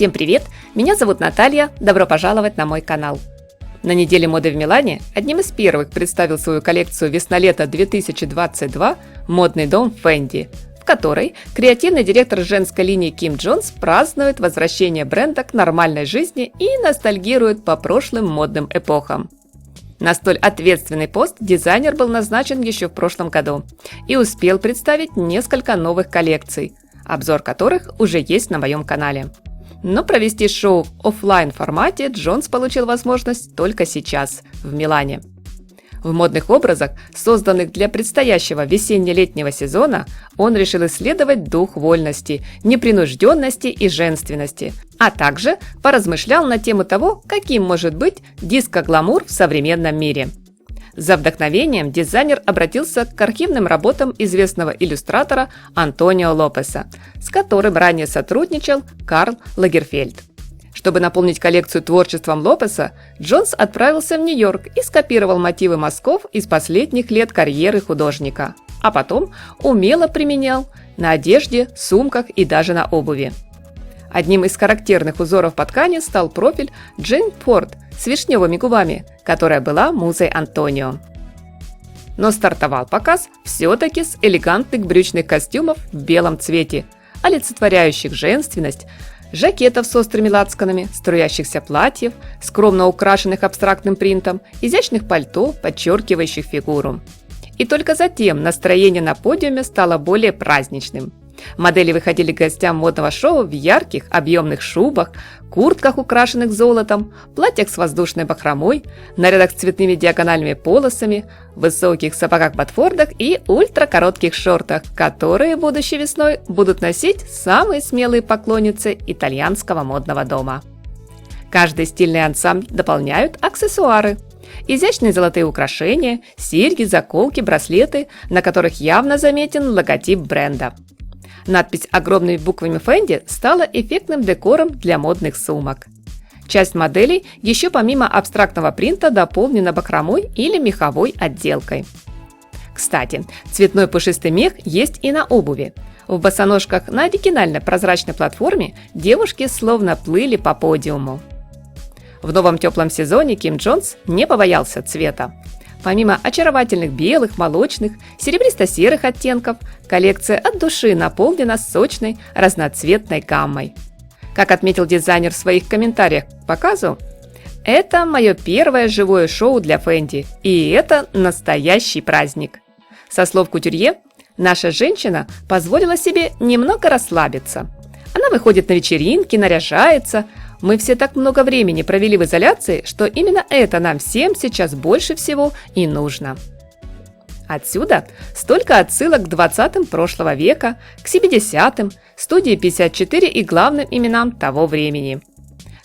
Всем привет! Меня зовут Наталья, добро пожаловать на мой канал. На неделе моды в Милане одним из первых представил свою коллекцию весна-лето 2022 модный дом Fendi, в которой креативный директор женской линии Ким Джонс празднует возвращение бренда к нормальной жизни и ностальгирует по прошлым модным эпохам. На столь ответственный пост дизайнер был назначен еще в прошлом году и успел представить несколько новых коллекций, обзор которых уже есть на моем канале. Но провести шоу в офлайн формате Джонс получил возможность только сейчас, в Милане. В модных образах, созданных для предстоящего весенне-летнего сезона, он решил исследовать дух вольности, непринужденности и женственности, а также поразмышлял на тему того, каким может быть диско-гламур в современном мире. За вдохновением дизайнер обратился к архивным работам известного иллюстратора Антонио Лопеса, с которым ранее сотрудничал Карл Лагерфельд. Чтобы наполнить коллекцию творчеством Лопеса, Джонс отправился в Нью-Йорк и скопировал мотивы мазков из последних лет карьеры художника, а потом умело применял на одежде, сумках и даже на обуви. Одним из характерных узоров по ткани стал профиль Джейн Форд с вишневыми губами, которая была музой Антонио. Но стартовал показ все-таки с элегантных брючных костюмов в белом цвете, олицетворяющих женственность, жакетов с острыми лацканами, струящихся платьев, скромно украшенных абстрактным принтом, изящных пальто, подчеркивающих фигуру. И только затем настроение на подиуме стало более праздничным. Модели выходили к гостям модного шоу в ярких, объемных шубах, куртках, украшенных золотом, платьях с воздушной бахромой, нарядах с цветными диагональными полосами, высоких сапогах-ботфордах и ультракоротких шортах, которые будущей весной будут носить самые смелые поклонницы итальянского модного дома. Каждый стильный ансамбль дополняют аксессуары. Изящные золотые украшения, серьги, заколки, браслеты, на которых явно заметен логотип бренда. Надпись огромными буквами Fendi стала эффектным декором для модных сумок. Часть моделей еще помимо абстрактного принта дополнена бахромой или меховой отделкой. Кстати, цветной пушистый мех есть и на обуви. В босоножках на оригинальной прозрачной платформе девушки словно плыли по подиуму. В новом теплом сезоне Ким Джонс не побоялся цвета. Помимо очаровательных белых, молочных, серебристо-серых оттенков, коллекция от души наполнена сочной, разноцветной гаммой. Как отметил дизайнер в своих комментариях к показу, это мое первое живое шоу для Fendi, и это настоящий праздник. Со слов кутюрье, наша женщина позволила себе немного расслабиться. Она выходит на вечеринки, наряжается. Мы все так много времени провели в изоляции, что именно это нам всем сейчас больше всего и нужно. Отсюда столько отсылок к 20-м прошлого века, к 70-м, студии 54 и главным именам того времени.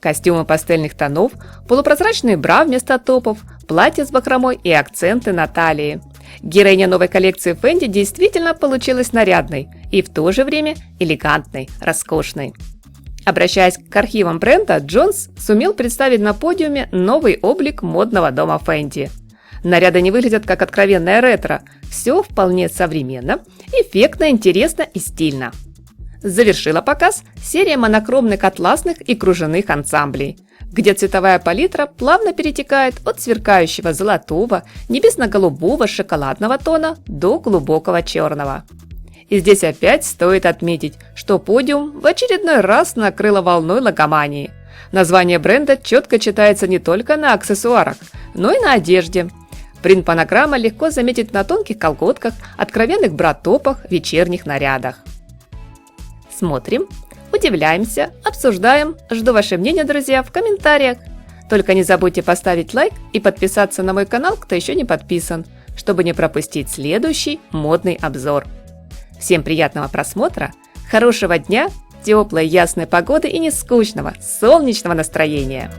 Костюмы пастельных тонов, полупрозрачные бра вместо топов, платья с бахромой и акценты на талии. Героиня новой коллекции Fendi действительно получилась нарядной и в то же время элегантной, роскошной. Обращаясь к архивам бренда, Джонс сумел представить на подиуме новый облик модного дома Fendi. Наряды не выглядят как откровенное ретро, все вполне современно, эффектно, интересно и стильно. Завершила показ серия монохромных атласных и кружевных ансамблей, где цветовая палитра плавно перетекает от сверкающего золотого, небесно-голубого, шоколадного тона до глубокого черного. И здесь опять стоит отметить, что подиум в очередной раз накрыло волной логомании. Название бренда четко читается не только на аксессуарах, но и на одежде. Принт панограмма легко заметить на тонких колготках, откровенных бра-топах, вечерних нарядах. Смотрим, удивляемся, обсуждаем. Жду ваше мнение, друзья, в комментариях. Только не забудьте поставить лайк и подписаться на мой канал, кто еще не подписан, чтобы не пропустить следующий модный обзор. Всем приятного просмотра, хорошего дня, теплой ясной погоды и нескучного, солнечного настроения!